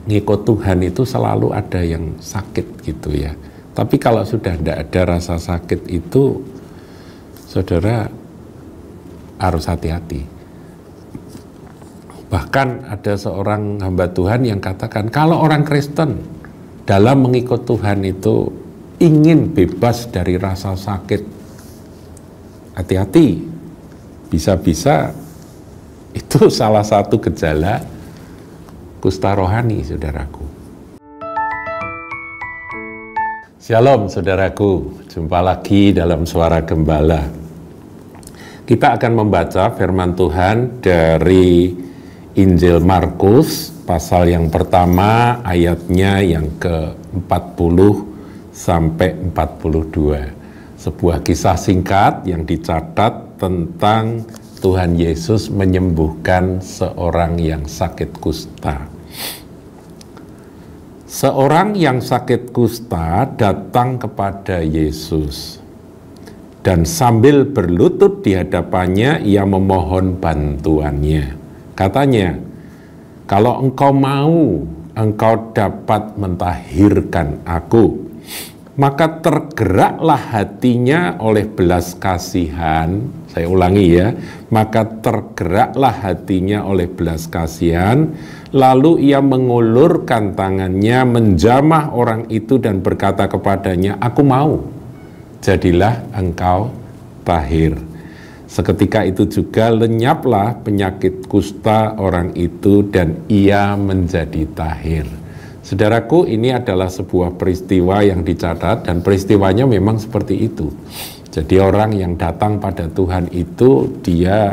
ngikut Tuhan itu selalu ada yang sakit gitu ya. Tapi kalau sudah tidak ada rasa sakit itu, saudara harus hati-hati. Bahkan ada seorang hamba Tuhan yang katakan, kalau orang Kristen dalam mengikut Tuhan itu ingin bebas dari rasa sakit, hati-hati, bisa-bisa itu salah satu gejala kusta rohani, saudaraku. Shalom, saudaraku. Jumpa lagi dalam Suara Gembala. Kita akan membaca firman Tuhan dari Injil Markus, pasal yang pertama, ayatnya yang ke-40 sampai 42. Sebuah kisah singkat yang dicatat tentang Tuhan Yesus menyembuhkan seorang yang sakit kusta. Seorang yang sakit kusta datang kepada Yesus, dan sambil berlutut di hadapannya, ia memohon bantuannya. Katanya, kalau engkau mau, engkau dapat mentahirkan aku. Maka tergeraklah hatinya oleh belas kasihan. Saya ulangi ya, maka tergeraklah hatinya oleh belas kasihan. Lalu ia mengulurkan tangannya, menjamah orang itu dan berkata kepadanya, aku mau, jadilah engkau tahir. Seketika itu juga lenyaplah penyakit kusta orang itu dan ia menjadi tahir. Saudaraku, ini adalah sebuah peristiwa yang dicatat dan peristiwanya memang seperti itu. Jadi orang yang datang pada Tuhan itu dia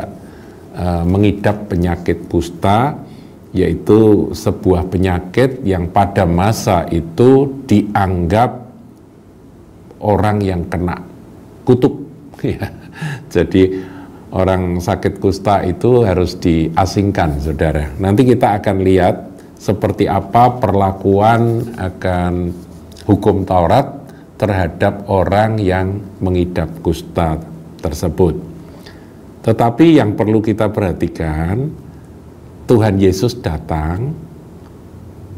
mengidap penyakit kusta, yaitu sebuah penyakit yang pada masa itu dianggap orang yang kena kutuk. Jadi orang sakit kusta itu harus diasingkan, saudara. Nanti kita akan lihat seperti apa perlakuan akan hukum Taurat terhadap orang yang mengidap kusta tersebut. Tetapi yang perlu kita perhatikan, Tuhan Yesus datang,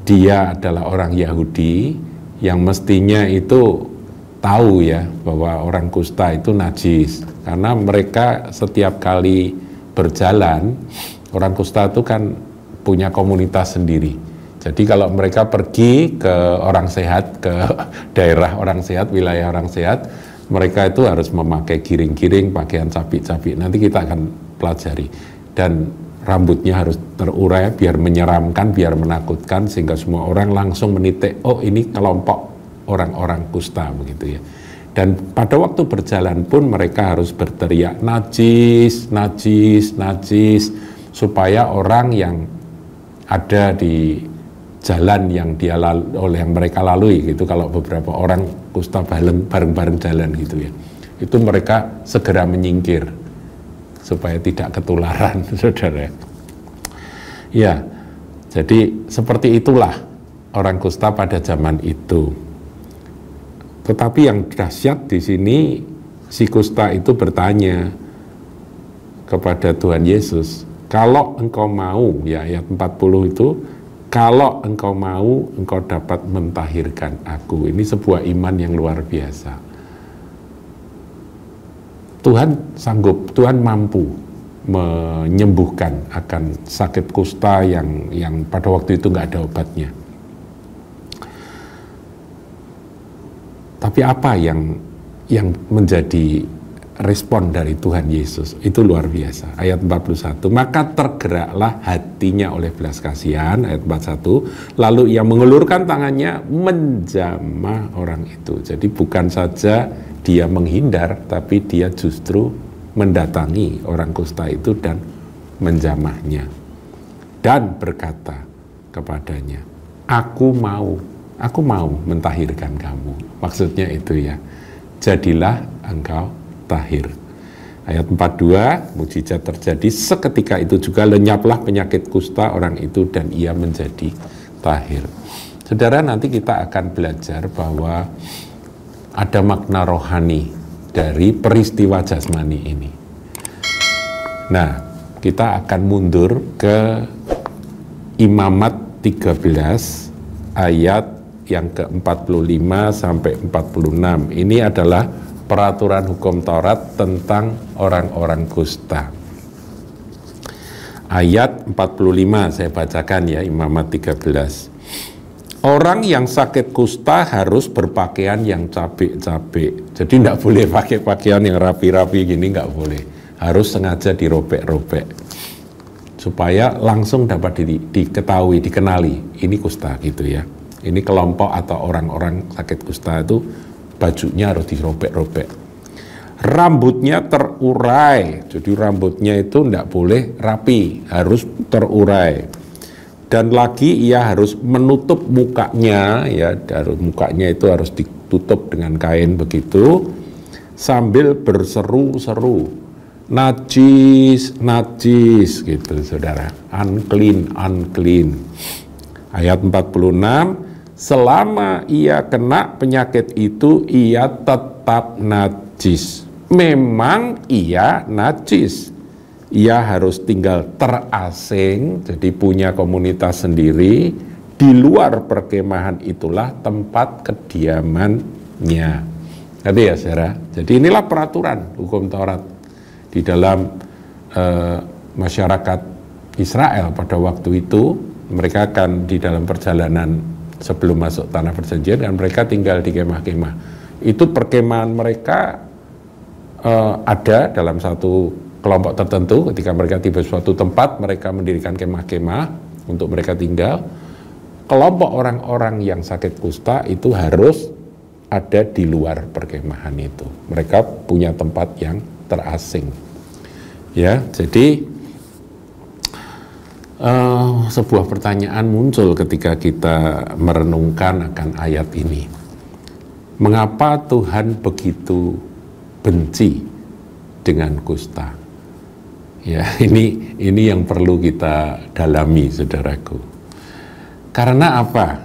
dia adalah orang Yahudi yang mestinya itu tahu ya bahwa orang kusta itu najis, karena mereka setiap kali berjalan, orang kusta itu kan punya komunitas sendiri. Jadi kalau mereka pergi ke orang sehat, ke daerah orang sehat, wilayah orang sehat, mereka itu harus memakai giring-giring, pakaian capik-capik. Nanti kita akan pelajari. Dan rambutnya harus terurai biar menyeramkan, biar menakutkan, sehingga semua orang langsung menitik, oh ini kelompok orang-orang kusta, begitu ya. Dan pada waktu berjalan pun mereka harus berteriak, najis, najis, najis, supaya orang yang ada di jalan yang yang mereka lalui gitu, kalau beberapa orang kusta bareng-bareng jalan gitu ya, itu mereka segera menyingkir supaya tidak ketularan, saudara. Ya, jadi seperti itulah orang kusta pada zaman itu. Tetapi yang dahsyat di sini, si kusta itu bertanya kepada Tuhan Yesus, kalau engkau mau, ya ayat 40 itu, kalau engkau mau, engkau dapat mentahirkan aku. Ini sebuah iman yang luar biasa. Tuhan sanggup, Tuhan mampu menyembuhkan akan sakit kusta yang pada waktu itu nggak ada obatnya. Tapi apa yang menjadi respon dari Tuhan Yesus? Itu luar biasa. Ayat 41, maka tergeraklah hatinya oleh belas kasihan, ayat 41, lalu ia mengulurkan tangannya menjamah orang itu. Jadi bukan saja dia menghindar, tapi dia justru mendatangi orang kusta itu dan menjamahnya. Dan berkata kepadanya, aku mau mentahirkan kamu. Maksudnya itu ya, jadilah engkau tahir. Ayat 42, mujizat terjadi, seketika itu juga lenyaplah penyakit kusta orang itu dan ia menjadi tahir. Saudara, nanti kita akan belajar bahwa ada makna rohani dari peristiwa jasmani ini. Nah, kita akan mundur ke imamat 13 ayat yang ke-45 sampai 46. Ini adalah peraturan hukum Taurat tentang orang-orang kusta. Ayat 45 saya bacakan ya, Imamat 13. Orang yang sakit kusta harus berpakaian yang cabik-cabik. Jadi tidak boleh pakai pakaian yang rapi-rapi gini, nggak boleh. Harus sengaja dirobek-robek supaya langsung dapat diketahui, dikenali ini kusta gitu ya. Ini kelompok atau orang-orang sakit kusta itu bajunya harus dirobek-robek. Rambutnya terurai, jadi rambutnya itu tidak boleh rapi, harus terurai. Dan lagi ia harus menutup mukanya, ya, mukanya itu harus ditutup dengan kain begitu, sambil berseru-seru, najis, najis, gitu saudara, unclean, unclean. Ayat 46, selama ia kena penyakit itu, ia tetap najis. Memang ia najis. Ia harus tinggal terasing, jadi punya komunitas sendiri. Di luar perkemahan itulah tempat kediamannya. Ngerti ya saudara? Jadi inilah peraturan hukum Taurat di dalam masyarakat Israel pada waktu itu. Mereka akan di dalam perjalanan sebelum masuk tanah perjanjian, dan mereka tinggal di kemah-kemah. Itu perkemahan mereka ada dalam satu kelompok tertentu. Ketika mereka tiba di suatu tempat, mereka mendirikan kemah-kemah untuk mereka tinggal. Kelompok orang-orang yang sakit kusta itu harus ada di luar perkemahan itu. Mereka punya tempat yang terasing. Ya, jadi sebuah pertanyaan muncul ketika kita merenungkan akan ayat ini. Mengapa Tuhan begitu benci dengan kusta? Ya, ini yang perlu kita dalami, saudaraku. Karena apa?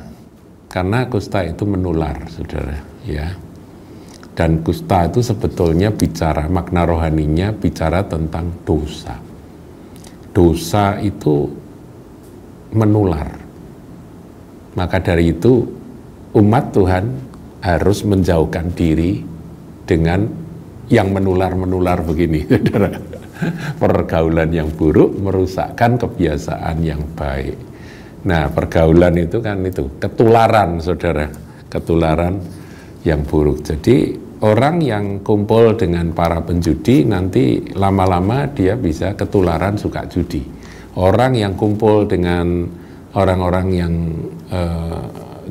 Karena kusta itu menular, saudara, ya. Dan kusta itu sebetulnya bicara, makna rohaninya bicara tentang dosa. Dosa itu menular. Maka dari itu umat Tuhan harus menjauhkan diri dengan yang menular-menular begini, saudara. Pergaulan yang buruk merusakkan kebiasaan yang baik. Nah, pergaulan itu kan itu ketularan, saudara, ketularan yang buruk. Jadi orang yang kumpul dengan para penjudi nanti lama-lama dia bisa ketularan suka judi. Orang yang kumpul dengan orang-orang yang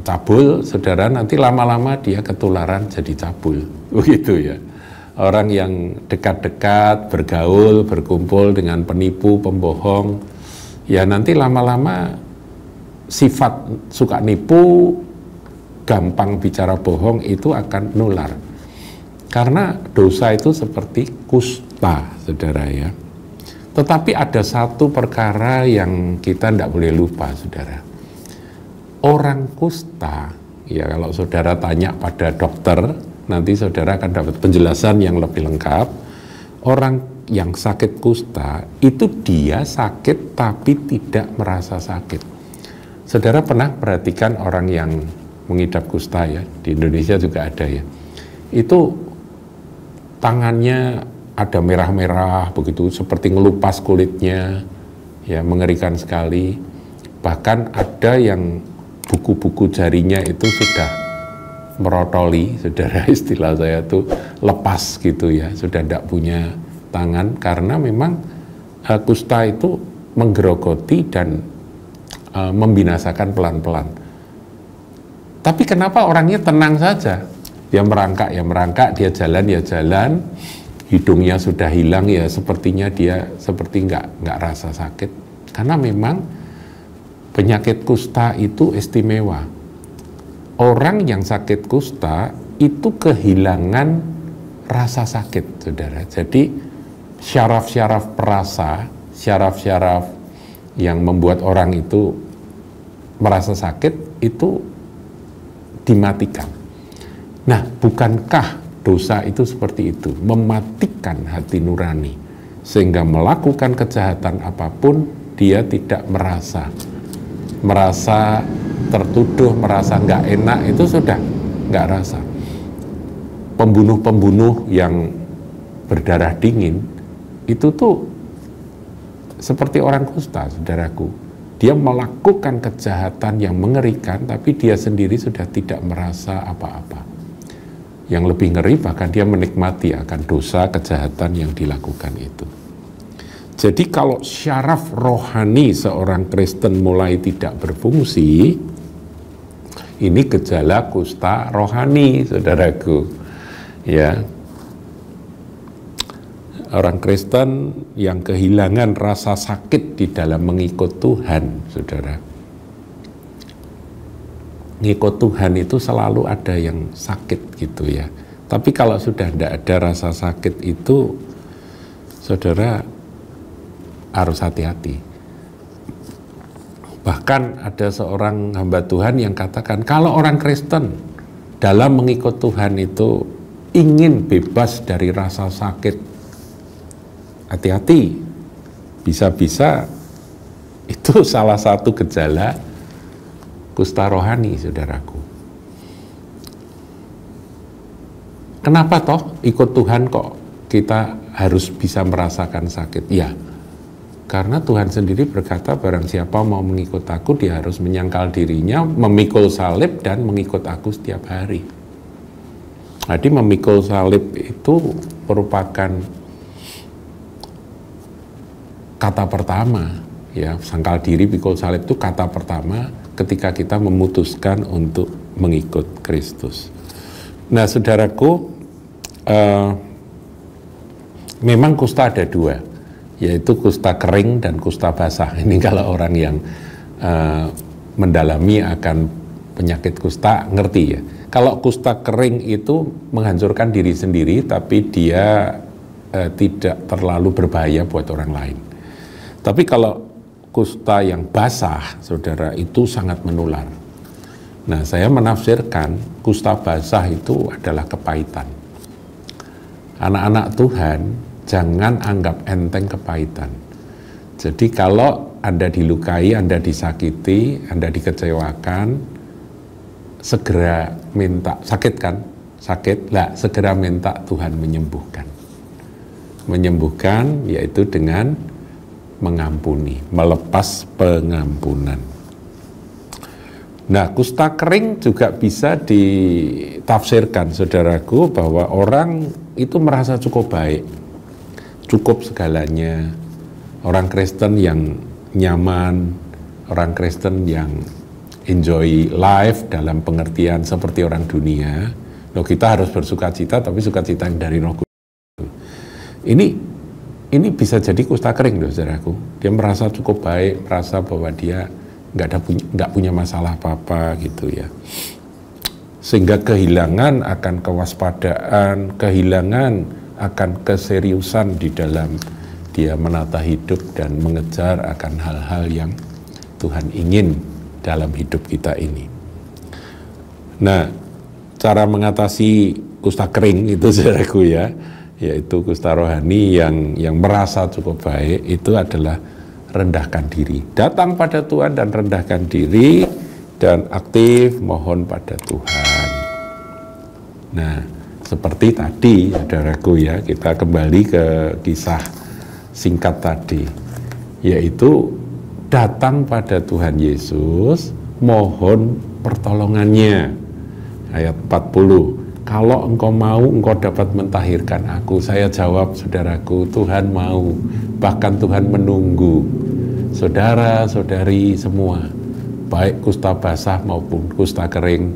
cabul, saudara, nanti lama-lama dia ketularan jadi cabul, begitu ya. Orang yang dekat-dekat, bergaul, berkumpul dengan penipu, pembohong, ya nanti lama-lama sifat suka nipu, gampang bicara bohong itu akan nular. Karena dosa itu seperti kusta, saudara ya. Tetapi ada satu perkara yang kita tidak boleh lupa, saudara. Orang kusta, ya kalau saudara tanya pada dokter, nanti saudara akan dapat penjelasan yang lebih lengkap. Orang yang sakit kusta itu dia sakit tapi tidak merasa sakit. Saudara pernah perhatikan orang yang mengidap kusta ya, di Indonesia juga ada ya. Itu tangannya ada merah-merah begitu, seperti ngelupas kulitnya, ya mengerikan sekali. Bahkan ada yang buku-buku jarinya itu sudah merotoli, saudara, istilah saya tuh lepas gitu ya, sudah tidak punya tangan, karena memang kusta itu menggerogoti dan membinasakan pelan-pelan. Tapi kenapa orangnya tenang saja? Ya merangkak, dia jalan ya jalan, hidungnya sudah hilang ya sepertinya dia seperti nggak rasa sakit. Karena memang penyakit kusta itu istimewa. Orang yang sakit kusta itu kehilangan rasa sakit, saudara. Jadi syaraf-syaraf perasa, syaraf-syaraf yang membuat orang itu merasa sakit itu dimatikan. Nah, bukankah dosa itu seperti itu? Mematikan hati nurani, sehingga melakukan kejahatan apapun dia tidak merasa merasa tertuduh, merasa nggak enak, itu sudah nggak rasa. Pembunuh-pembunuh yang berdarah dingin itu tuh seperti orang kusta, saudaraku. Dia melakukan kejahatan yang mengerikan, tapi dia sendiri sudah tidak merasa apa-apa. Yang lebih ngeri bahkan dia menikmati akan dosa kejahatan yang dilakukan itu. Jadi kalau syaraf rohani seorang Kristen mulai tidak berfungsi, ini gejala kusta rohani, saudaraku. Ya, orang Kristen yang kehilangan rasa sakit di dalam mengikut Tuhan, saudara. Ngikut Tuhan itu selalu ada yang sakit gitu ya. Tapi kalau sudah tidak ada rasa sakit itu, saudara harus hati-hati. Bahkan ada seorang hamba Tuhan yang katakan, kalau orang Kristen dalam mengikut Tuhan itu ingin bebas dari rasa sakit, hati-hati, bisa-bisa itu salah satu gejala kusta rohani, saudaraku. Kenapa toh ikut Tuhan kok kita harus bisa merasakan sakit? Ya, karena Tuhan sendiri berkata, barang siapa mau mengikut aku, dia harus menyangkal dirinya, memikul salib dan mengikut aku setiap hari. Jadi memikul salib itu merupakan kata pertama, ya, sangkal diri, pikul salib itu kata pertama ketika kita memutuskan untuk mengikut Kristus. Nah, saudaraku, memang kusta ada dua, yaitu kusta kering dan kusta basah. Ini kalau orang yang mendalami akan penyakit kusta ngerti ya. Kalau kusta kering itu menghancurkan diri sendiri, tapi dia tidak terlalu berbahaya buat orang lain. Tapi kalau kusta yang basah, saudara, itu sangat menular. Nah, saya menafsirkan kusta basah itu adalah kepahitan. Anak-anak Tuhan, jangan anggap enteng kepahitan. Jadi kalau Anda dilukai, Anda disakiti, Anda dikecewakan, segera minta, sakit kan? Sakit, lah segera minta Tuhan menyembuhkan. Menyembuhkan yaitu dengan mengampuni, melepas pengampunan. Nah, kusta kering juga bisa ditafsirkan, saudaraku, bahwa orang itu merasa cukup baik, cukup segalanya. Orang Kristen yang nyaman, orang Kristen yang enjoy life dalam pengertian seperti orang dunia. Loh, kita harus bersukacita, tapi sukacita yang dari Roh Kudus. Ini bisa jadi kusta kering, loh, saudaraku. Dia merasa cukup baik, merasa bahwa dia nggak punya masalah apa-apa gitu ya. Sehingga kehilangan akan kewaspadaan, kehilangan akan keseriusan di dalam dia menata hidup dan mengejar akan hal-hal yang Tuhan ingin dalam hidup kita ini. Nah, cara mengatasi kusta kering itu, saudaraku ya, yaitu kusta rohani yang merasa cukup baik, itu adalah rendahkan diri. Datang pada Tuhan dan rendahkan diri dan aktif mohon pada Tuhan. Nah, seperti tadi, saudaraku ya, kita kembali ke kisah singkat tadi, yaitu datang pada Tuhan Yesus, mohon pertolongannya. Ayat 40. Kalau engkau mau, engkau dapat mentahirkan aku. Saya jawab, saudaraku, Tuhan mau, bahkan Tuhan menunggu. Saudara-saudari semua, baik kusta basah maupun kusta kering,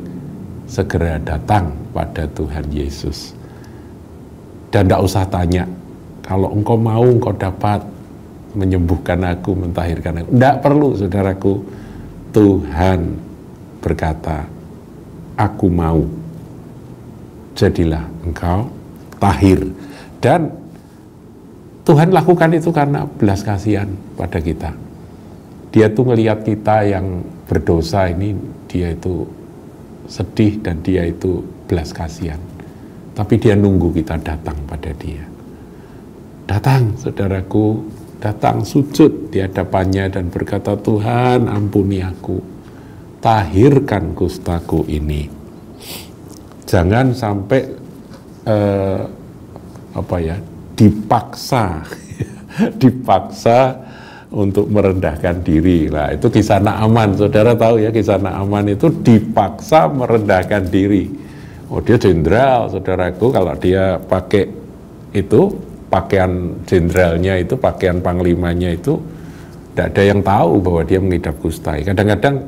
segera datang pada Tuhan Yesus. Dan tidak usah tanya, kalau engkau mau, engkau dapat menyembuhkan aku, mentahirkan aku. Tidak perlu, saudaraku. Tuhan berkata, aku mau. Jadilah engkau tahir. Dan Tuhan lakukan itu karena belas kasihan pada kita. Dia tuh ngelihat kita yang berdosa ini, dia itu sedih dan dia itu belas kasihan. Tapi dia nunggu kita datang pada dia. Datang, saudaraku, datang sujud di hadapannya dan berkata, Tuhan ampuni aku, tahirkan kustaku ini. Jangan sampai dipaksa untuk merendahkan diri. Lah itu kisah Naaman, saudara tahu ya, kisah Naaman itu dipaksa merendahkan diri. Oh, dia jenderal, saudaraku, kalau dia pakai itu pakaian jenderalnya itu, pakaian panglimanya itu, tidak ada yang tahu bahwa dia mengidap kusta. Kadang-kadang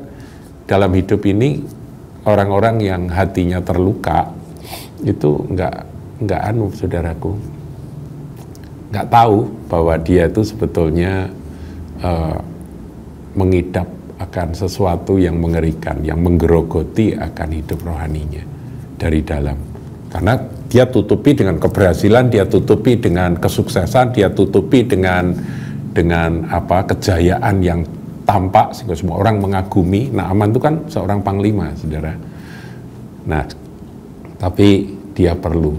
dalam hidup ini orang-orang yang hatinya terluka itu nggak saudaraku, nggak tahu bahwa dia itu sebetulnya mengidap akan sesuatu yang mengerikan, yang menggerogoti akan hidup rohaninya dari dalam. Karena dia tutupi dengan keberhasilan, dia tutupi dengan kesuksesan, dia tutupi dengan kejayaan yang tampak sehingga semua orang mengagumi. Naaman itu kan seorang panglima, saudara. Nah, tapi dia perlu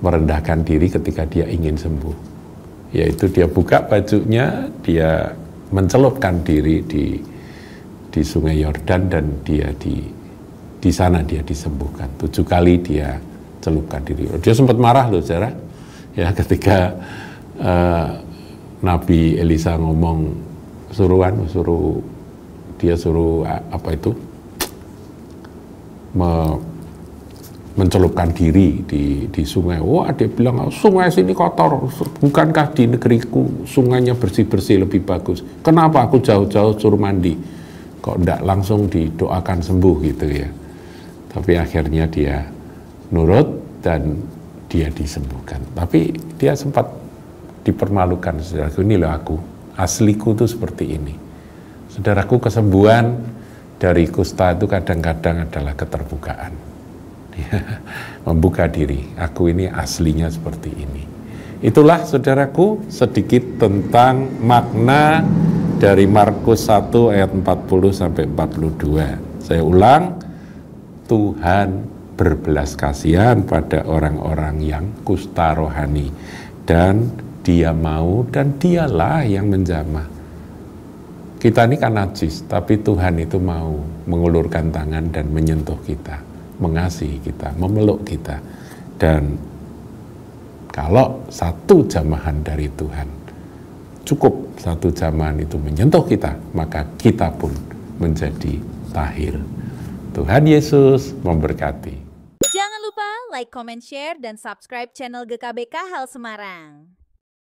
merendahkan diri ketika dia ingin sembuh. Yaitu dia buka bajunya, dia mencelupkan diri di Sungai Yordan dan dia di sana dia disembuhkan. 7 kali dia celupkan diri. Dia sempat marah loh, saudara. Ya, ketika Nabi Elisa ngomong suruh mencelupkan diri di sungai. Wah, dia bilang, sungai sini kotor, bukankah di negeriku sungainya bersih-bersih lebih bagus? Kenapa aku jauh-jauh suruh mandi? Kok enggak langsung didoakan sembuh gitu ya? Tapi akhirnya dia nurut dan dia disembuhkan. Tapi dia sempat dipermalukan, saudaraku, ini loh aku, asliku tuh seperti ini. Saudaraku, kesembuhan dari kusta itu kadang-kadang adalah keterbukaan. Membuka diri, aku ini aslinya seperti ini. Itulah, saudaraku, sedikit tentang makna dari Markus 1 ayat 40 sampai 42. Saya ulang, Tuhan berbelas kasihan pada orang-orang yang kusta rohani, dan dia mau dan dialah yang menjamah. Kita ini kan najis, tapi Tuhan itu mau mengulurkan tangan dan menyentuh kita, mengasihi kita, memeluk kita. Dan kalau satu jamahan dari Tuhan, cukup satu jamahan itu menyentuh kita, maka kita pun menjadi tahir. Tuhan Yesus memberkati. Jangan lupa like, comment, share, dan subscribe channel GKBK Hal Semarang.